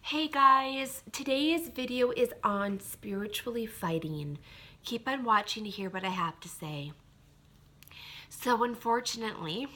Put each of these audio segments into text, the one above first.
Hey guys, today's video is on spiritually fighting. Keep on watching to hear what I have to say. So unfortunately,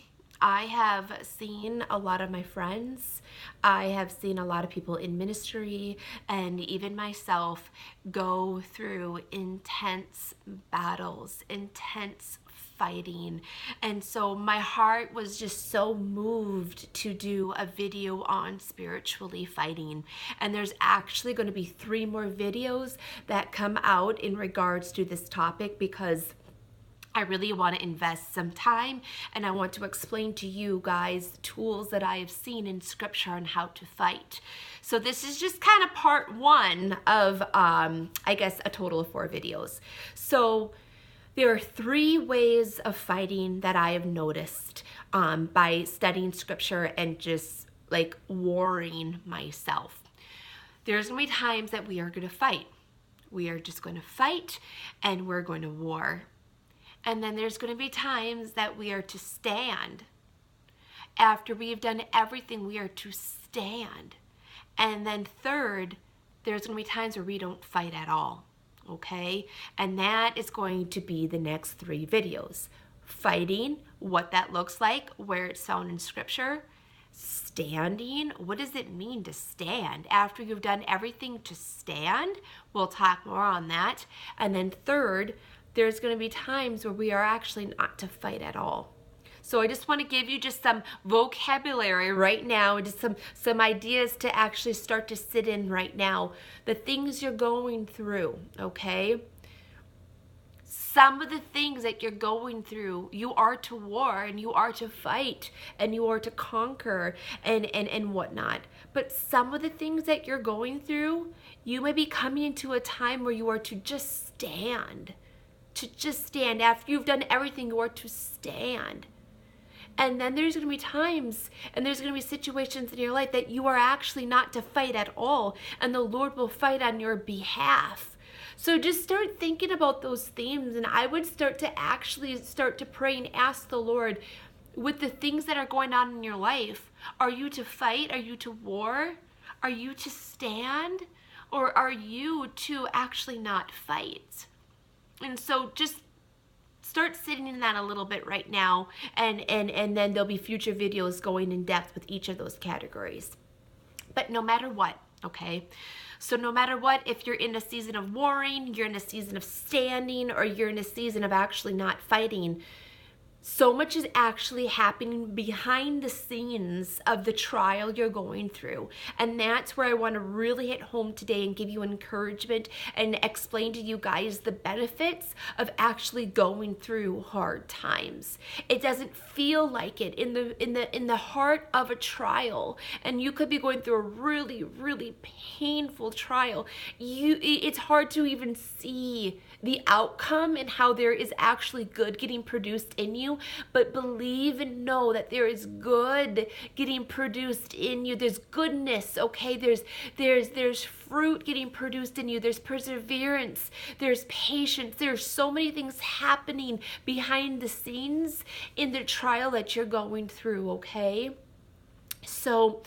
I have seen a lot of my friends, I have seen a lot of people in ministry, and even myself go through intense battles, intense fighting. And so my heart was just so moved to do a video on spiritually fighting. And there's actually going to be 3 more videos that come out in regards to this topic because I really want to invest some time and I want to explain to you guys tools that I have seen in scripture on how to fight. So this is just kind of part 1 of, I guess, a total of 4 videos. So there are 3 ways of fighting that I have noticed by studying scripture and just like warring myself. There's going to be times that we are going to fight. We are just going to fight and we're going to war. And then there's going to be times that we are to stand. After we have done everything, we are to stand. And then third, there's going to be times where we don't fight at all. Okay? And that is going to be the next 3 videos. Fighting, what that looks like, where it's found in scripture. Standing, what does it mean to stand? After you've done everything to stand, we'll talk more on that. And then third, there's going to be times where we are actually not to fight at all. So I just want to give you just some vocabulary right now, just some ideas to actually start to sit in right now. The things you're going through, okay? Some of the things that you're going through, you are to war and you are to fight and you are to conquer and whatnot. But some of the things that you're going through, you may be coming into a time where you are to just stand. To just stand. After you've done everything, you are to stand. And then there's going to be times and there's going to be situations in your life that you are actually not to fight at all, and the Lord will fight on your behalf. So just start thinking about those themes, and I would start to pray and ask the Lord, with the things that are going on in your life, are you to fight? Are you to war? Are you to stand? Or are you to actually not fight? And so just start sitting in that a little bit right now, and then there'll be future videos going in depth with each of those categories. But no matter what, okay? So no matter what, if you're in a season of warring, you're in a season of standing, or you're in a season of actually not fighting, so much is actually happening behind the scenes of the trial you're going through. And that's where I want to really hit home today and give you encouragement and explain to you guys the benefits of actually going through hard times. It doesn't feel like it in the heart of a trial, and you could be going through a really, really painful trial. It's hard to even see the outcome and how there is actually good getting produced in you. But believe and know that there is good getting produced in you. There's goodness, okay? There's fruit getting produced in you. There's perseverance. There's patience. There's so many things happening behind the scenes in the trial that you're going through, okay? So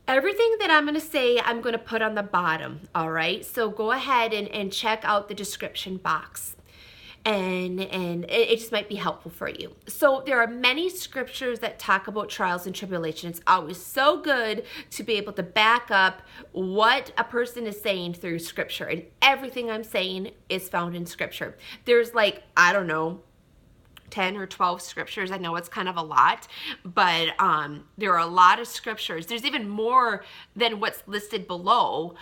everything that I'm going to say, I'm going to put on the bottom, all right? So go ahead and check out the description box. And it just might be helpful for you. So there are many scriptures that talk about trials and tribulations. It's always so good to be able to back up what a person is saying through scripture. And everything I'm saying is found in scripture. There's like, I don't know, 10 or 12 scriptures. I know it's kind of a lot, but there are a lot of scriptures. There's even more than what's listed below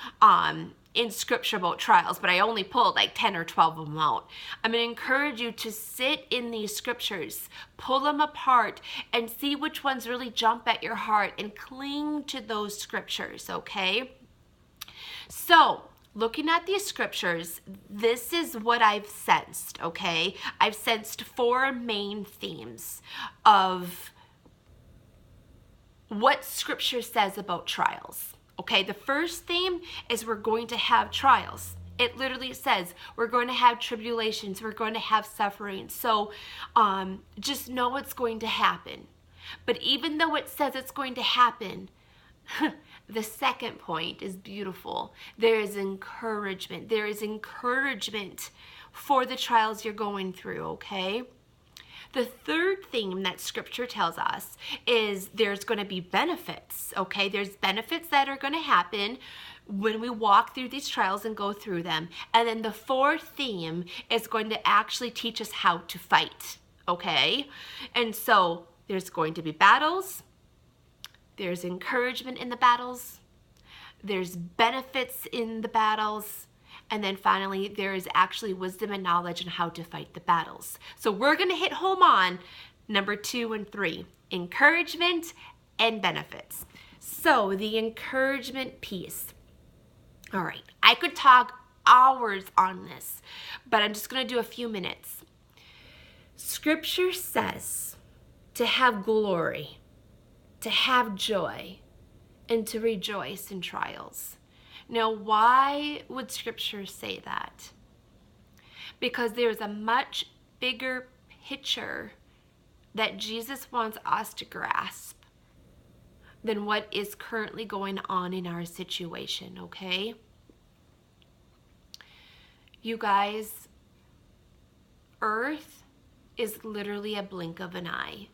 in scripture about trials, but I only pulled like 10 or 12 of them out. I'm going to encourage you to sit in these scriptures, pull them apart, and see which ones really jump at your heart and cling to those scriptures, okay? So, looking at these scriptures, this is what I've sensed, okay? I've sensed 4 main themes of what scripture says about trials. Okay, the first theme is we're going to have trials. It literally says we're going to have tribulations, we're going to have suffering. So just know it's going to happen. But even though it says it's going to happen, The second point is beautiful. There is encouragement. There is encouragement for the trials you're going through, okay? The third thing that scripture tells us is there's going to be benefits, okay? There's benefits that are going to happen when we walk through these trials and go through them. And then the fourth theme is going to actually teach us how to fight, okay? And so there's going to be battles. There's encouragement in the battles. There's benefits in the battles. And then finally, there is actually wisdom and knowledge on how to fight the battles. So we're going to hit home on number 2 and 3, encouragement and benefits. So the encouragement piece. All right, I could talk hours on this, but I'm just going to do a few minutes. Scripture says to have glory, to have joy, and to rejoice in trials. Now, why would Scripture say that? Because there's a much bigger picture that Jesus wants us to grasp than what is currently going on in our situation, okay? You guys, Earth is literally a blink of an eye.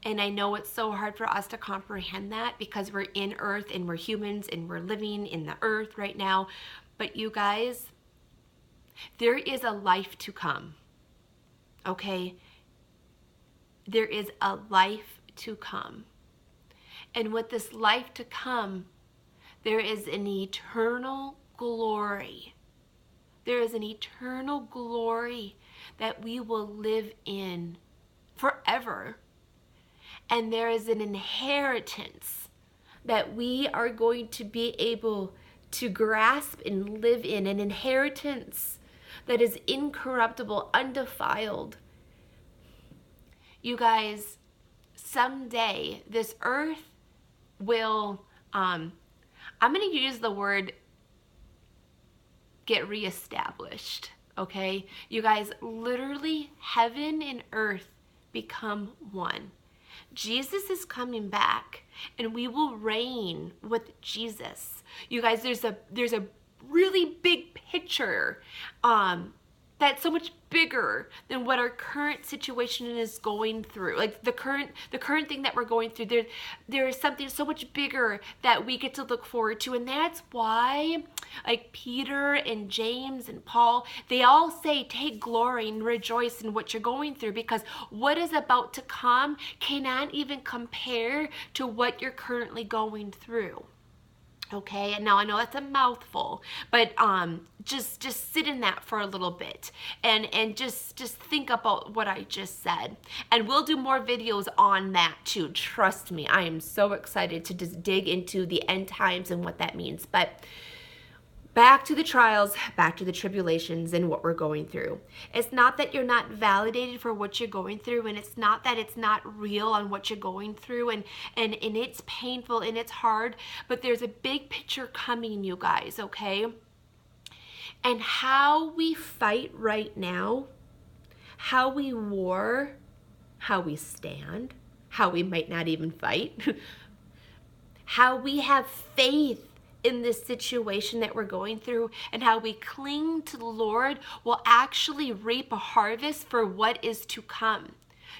And I know it's so hard for us to comprehend that because we're in Earth and we're humans and we're living in the Earth right now. But you guys, there is a life to come, okay? There is a life to come. And with this life to come, there is an eternal glory. There is an eternal glory that we will live in forever. And there is an inheritance that we are going to be able to grasp and live in, an inheritance that is incorruptible, undefiled. You guys, someday this earth will, I'm going to use the word get reestablished, okay? You guys, literally heaven and earth become one. Jesus is coming back and we will reign with Jesus. You guys, there's a really big picture that's so much bigger than what our current situation is going through. Like the current thing that we're going through, there is something so much bigger that we get to look forward to. And that's why like Peter and James and Paul, they all say take glory and rejoice in what you're going through, because what is about to come cannot even compare to what you're currently going through. Okay, and now I know that's a mouthful, but just sit in that for a little bit and just think about what I just said. And we'll do more videos on that too. Trust me, I am so excited to just dig into the end times and what that means. But back to the trials, back to the tribulations and what we're going through. It's not that you're not validated for what you're going through, and it's not that it's not real on what you're going through, and it's painful and it's hard, but there's a big picture coming, you guys, okay? And how we fight right now, how we war, how we stand, how we might not even fight, how we have faith in this situation that we're going through, and how we cling to the Lord will actually reap a harvest for what is to come.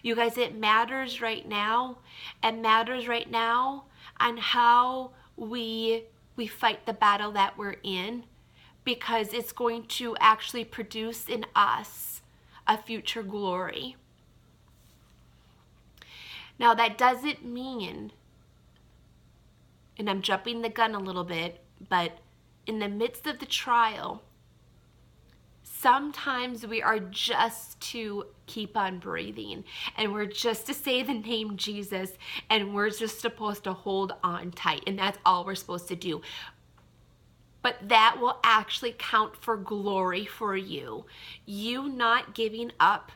You guys, it matters right now. It matters right now on how we fight the battle that we're in, because it's going to actually produce in us a future glory. Now, that doesn't mean, and I'm jumping the gun a little bit, but in the midst of the trial, sometimes we are just to keep on breathing, and we're just to say the name Jesus, and we're just supposed to hold on tight, and that's all we're supposed to do. But that will actually count for glory for you. You not giving up,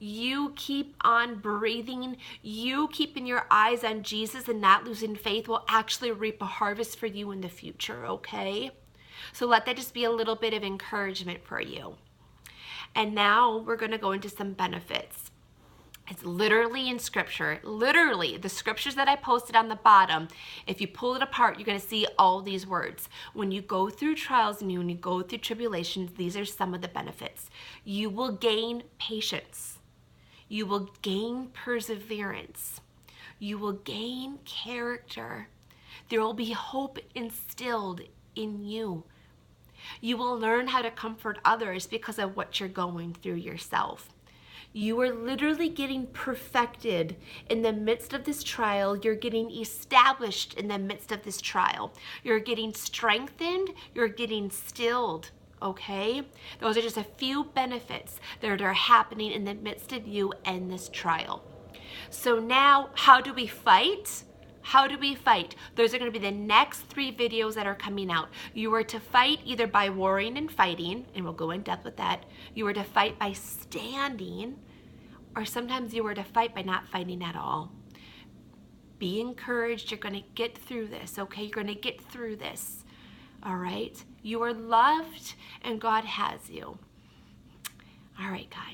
you keep on breathing, you keeping your eyes on Jesus and not losing faith will actually reap a harvest for you in the future, okay? So let that just be a little bit of encouragement for you. And now we're going to go into some benefits. It's literally in scripture. Literally, the scriptures that I posted on the bottom, if you pull it apart, you're going to see all these words. When you go through trials and when you go through tribulations, these are some of the benefits. You will gain patience. You will gain perseverance. You will gain character. There will be hope instilled in you. You will learn how to comfort others because of what you're going through yourself. You are literally getting perfected in the midst of this trial. You're getting established in the midst of this trial. You're getting strengthened. You're getting stilled. Okay? Those are just a few benefits that are happening in the midst of you and this trial. So now, how do we fight? How do we fight? Those are going to be the next 3 videos that are coming out. You are to fight either by warring and fighting, and we'll go in depth with that. You are to fight by standing, or sometimes you are to fight by not fighting at all. Be encouraged. You're going to get through this, okay? You're going to get through this, all right? You are loved, and God has you. All right, guys.